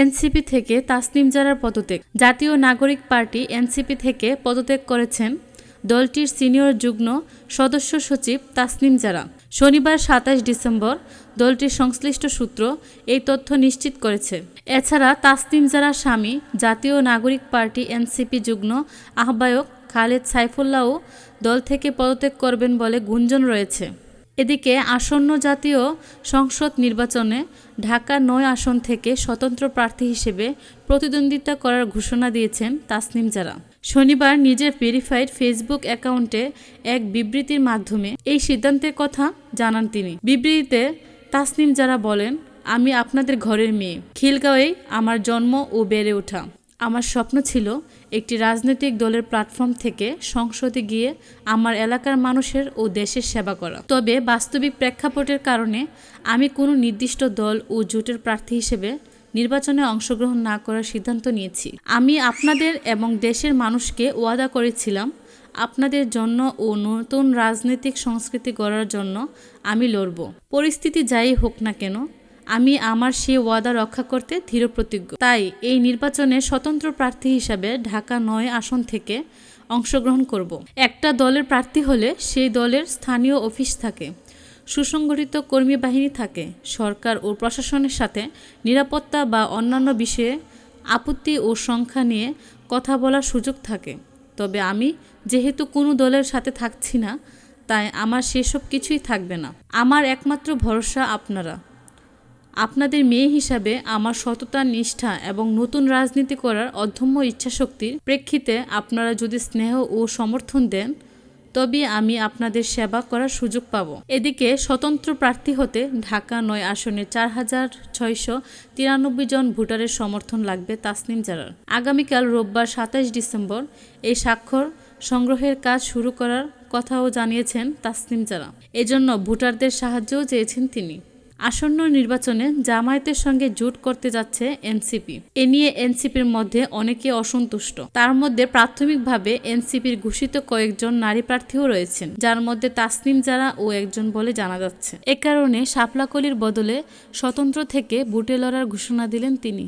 NCP থেকে তাসনিম জারার পদত্যাগ। জাতীয় নাগরিক পার্টি এনসিপি থেকে পদত্যাগ করেছেন দলটির সিনিয়র যুগ্ম সদস্য সচিব তাসনিম জারা। শনিবার ২৭ ডিসেম্বর দলটির সংশ্লিষ্ট সূত্র এই তথ্য নিশ্চিত করেছে। এছাড়া তাসনিম জারার স্বামী জাতীয় নাগরিক পার্টি এনসিপি যুগ্ম আহ্বায়ক খালেদ সাইফুল্লাহও দল থেকে পদত্যাগ করবেন বলে গুঞ্জন রয়েছে। এদিকে আসন্ন জাতীয় সংসদ নির্বাচনে ঢাকা ৯ আসন থেকে স্বতন্ত্র প্রার্থী হিসেবে প্রতিদ্বন্দ্বিতা করার ঘোষণা দিয়েছেন তাসনিম জারা। শনিবার নিজের ভেরিফাইড ফেসবুক অ্যাকাউন্টে এক বিবৃতির মাধ্যমে এই সিদ্ধান্তের কথা জানান তিনি। বিবৃতিতে তাসনিম জারা বলেন, আমি আপনাদের ঘরের মেয়ে। খিলগাঁওয়েই আমার জন্ম ও বেড়ে ওঠা। আমার স্বপ্ন ছিল একটি রাজনৈতিক দলের প্ল্যাটফর্ম থেকে সংসদে গিয়ে আমার এলাকার মানুষের ও দেশের সেবা করা। তবে বাস্তবিক প্রেক্ষাপটের কারণে আমি কোনো নির্দিষ্ট দল ও জোটের প্রার্থী হিসেবে নির্বাচনে অংশগ্রহণ না করার সিদ্ধান্ত নিয়েছি। আমি আপনাদের এবং দেশের মানুষকে ওয়াদা করেছিলাম, আপনাদের জন্য ও নতুন রাজনৈতিক সংস্কৃতি গড়ার জন্য আমি লড়ব। পরিস্থিতি যাই হোক না কেন, আমি আমার সেই ওয়াদা রক্ষা করতে দৃঢ়প্রতিজ্ঞ। তাই এই নির্বাচনে স্বতন্ত্র প্রার্থী হিসাবে ঢাকা ৯ আসন থেকে অংশগ্রহণ করব। একটা দলের প্রার্থী হলে সেই দলের স্থানীয় অফিস থাকে, সুসংগঠিত কর্মী বাহিনী থাকে, সরকার ও প্রশাসনের সাথে নিরাপত্তা বা অন্যান্য বিষয়ে আপত্তি ও সংখ্যা নিয়ে কথা বলার সুযোগ থাকে। তবে আমি যেহেতু কোনো দলের সাথে থাকছি না, তাই আমার সেসব কিছুই থাকবে না। আমার একমাত্র ভরসা আপনারা। আপনাদের মেয়ে হিসাবে আমার সততা, নিষ্ঠা এবং নতুন রাজনীতি করার অদম্য ইচ্ছাশক্তির প্রেক্ষিতে আপনারা যদি স্নেহ ও সমর্থন দেন, তবে আমি আপনাদের সেবা করার সুযোগ পাব। এদিকে স্বতন্ত্র প্রার্থী হতে ঢাকা ৯ আসনে ৪,৬৯৩ জন ভোটারের সমর্থন লাগবে তাসনিম জারার। আগামীকাল রোববার ২৭ ডিসেম্বর এই স্বাক্ষর সংগ্রহের কাজ শুরু করার কথাও জানিয়েছেন তাসনিম জারা। এজন্য ভোটারদের সাহায্যও চেয়েছেন তিনি। আসন্ন নির্বাচনে জামায়াতের সঙ্গে জোট করতে যাচ্ছে এনসিপি। এ নিয়ে এনসিপির মধ্যে অনেকে অসন্তুষ্ট। তার মধ্যে প্রাথমিকভাবে এনসিপির ঘোষিত কয়েকজন নারী প্রার্থীও রয়েছেন, যার মধ্যে তাসনিম জারা ও একজন বলে জানা যাচ্ছে। এ কারণে শাপলা কলির বদলে স্বতন্ত্র থেকে ভোটে লড়ার ঘোষণা দিলেন তিনি।